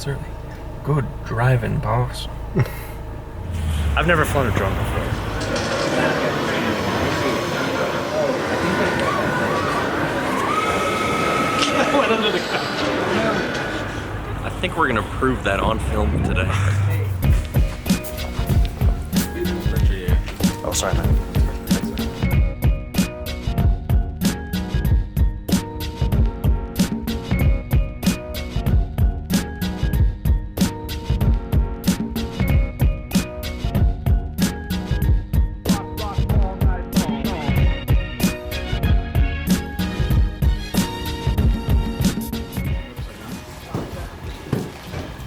It's early. Good driving, boss. I've never flown a drone before. I think we're gonna prove that on film today. Oh, sorry, man.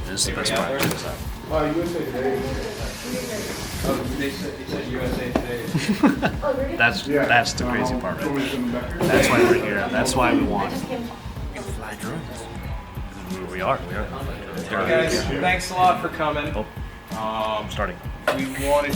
This is the best part. Oh, USA Today. Oh, they said USA Today. That's the crazy part, right? That's why we're here. That's why we want Fly drones. We are. Guys, thanks a lot for coming. I'm starting. We wanted.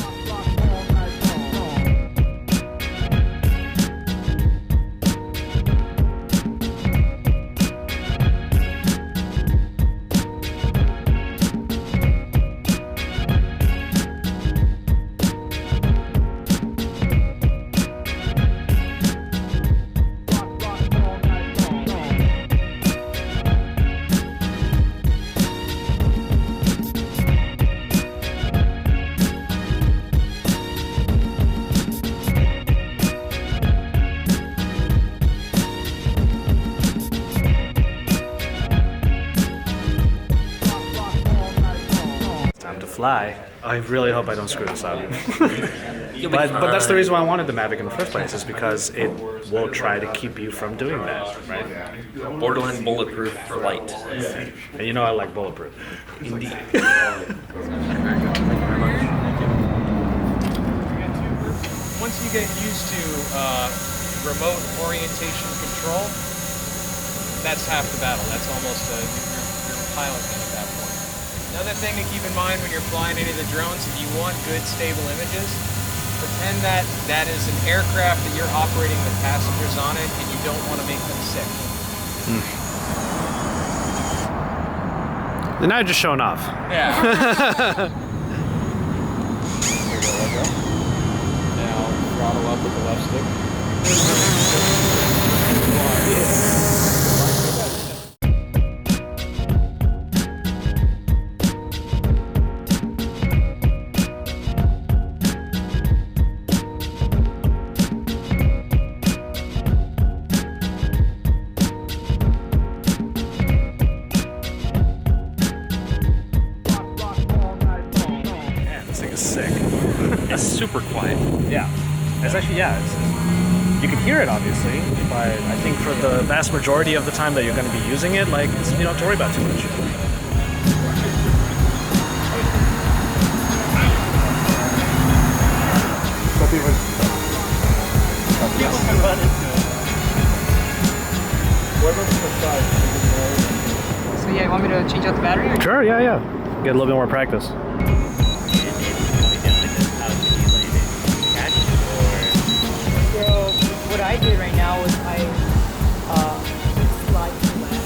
Fly. I really hope I don't screw this up. but that's the reason why I wanted the Mavic in the first place, is because it will try to keep you from doing that, right? Borderline bulletproof flight. And you know I like bulletproof. Indeed. Once you get used to remote orientation control, that's half the battle. That's almost you're piloting at that point. Another thing to keep in mind when you're flying any of the drones, if you want good, stable images, pretend that that is an aircraft that you're operating with passengers on it, and you don't want to make them sick. And now you're just showing off. Yeah. Now throttle up with the left stick. It's super quiet. Yeah. It's actually, you can hear it obviously, but I think for the vast majority of the time that you're going to be using it, like, you don't have to worry about too much. So yeah, you want me to change out the battery? Or? Sure, yeah. Get a little bit more practice. So what I did right now is I slide to the left.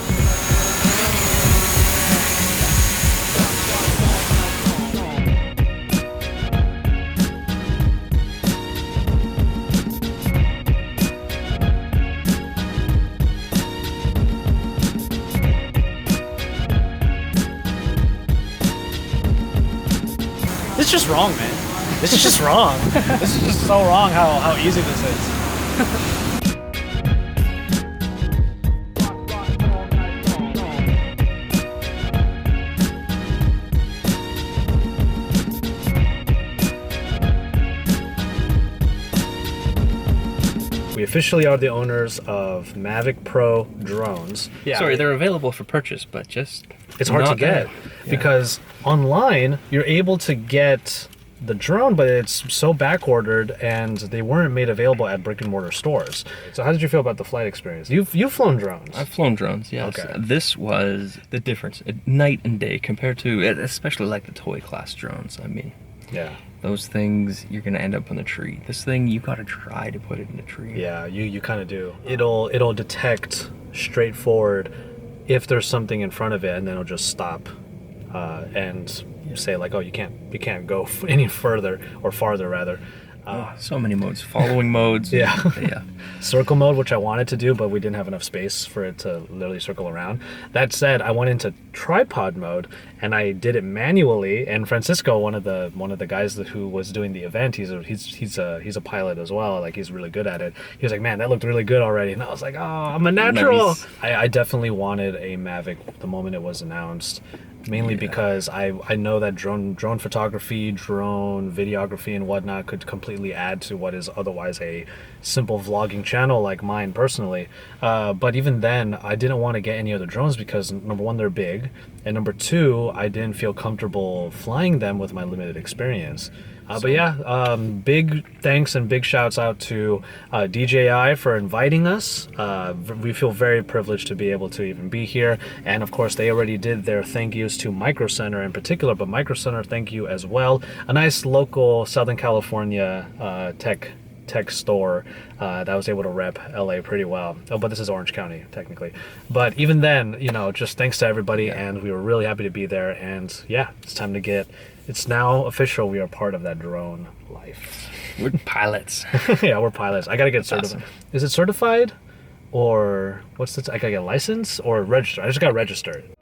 This is just wrong, man. This is just wrong. This is just so wrong how easy this is. We officially are the owners of Mavic Pro drones. Yeah. Sorry, they're available for purchase, but just it's hard to not get because online you're able to get the drone, but it's so back ordered and they weren't made available at brick and mortar stores. So how did you feel about the flight experience? You've flown drones. I've flown drones, yes. Okay. This was the difference, night and day, compared to, especially like the toy class drones. I mean, yeah. Those things, you're gonna end up on the tree. This thing, you gotta try to put it in the tree. Yeah, you kind of do. It'll detect straightforward if there's something in front of it, and then it'll just stop and say like, oh, you can't go any further or farther rather. So many modes, following modes. Yeah. Yeah. Circle mode, which I wanted to do, but we didn't have enough space for it to literally circle around. That said, I went into tripod mode and I did it manually. And Francisco, one of the guys who was doing the event, he's a pilot as well. Like, he's really good at it. He was like, man, that looked really good already. And I was like, oh, I'm a natural. Nice. I definitely wanted a Mavic the moment it was announced. Mainly because I know that drone photography, drone videography and whatnot could completely add to what is otherwise a simple vlogging channel like mine personally. But even then, I didn't want to get any other drones because number one, they're big, and number two, I didn't feel comfortable flying them with my limited experience. But yeah, big thanks and big shouts out to DJI for inviting us. We feel very privileged to be able to even be here. And of course, they already did their thank yous to Micro Center in particular, but Micro Center, thank you as well. A nice local Southern California tech store that was able to rep LA pretty well. Oh, but this is Orange County technically. But even then, just thanks to everybody, and we were really happy to be there. And yeah, it's time to get. It's now official. We are part of that drone life. We're pilots. Yeah, we're pilots. I gotta get certified. Awesome. Is it certified, or what's this? I gotta get a license or register. I just got registered.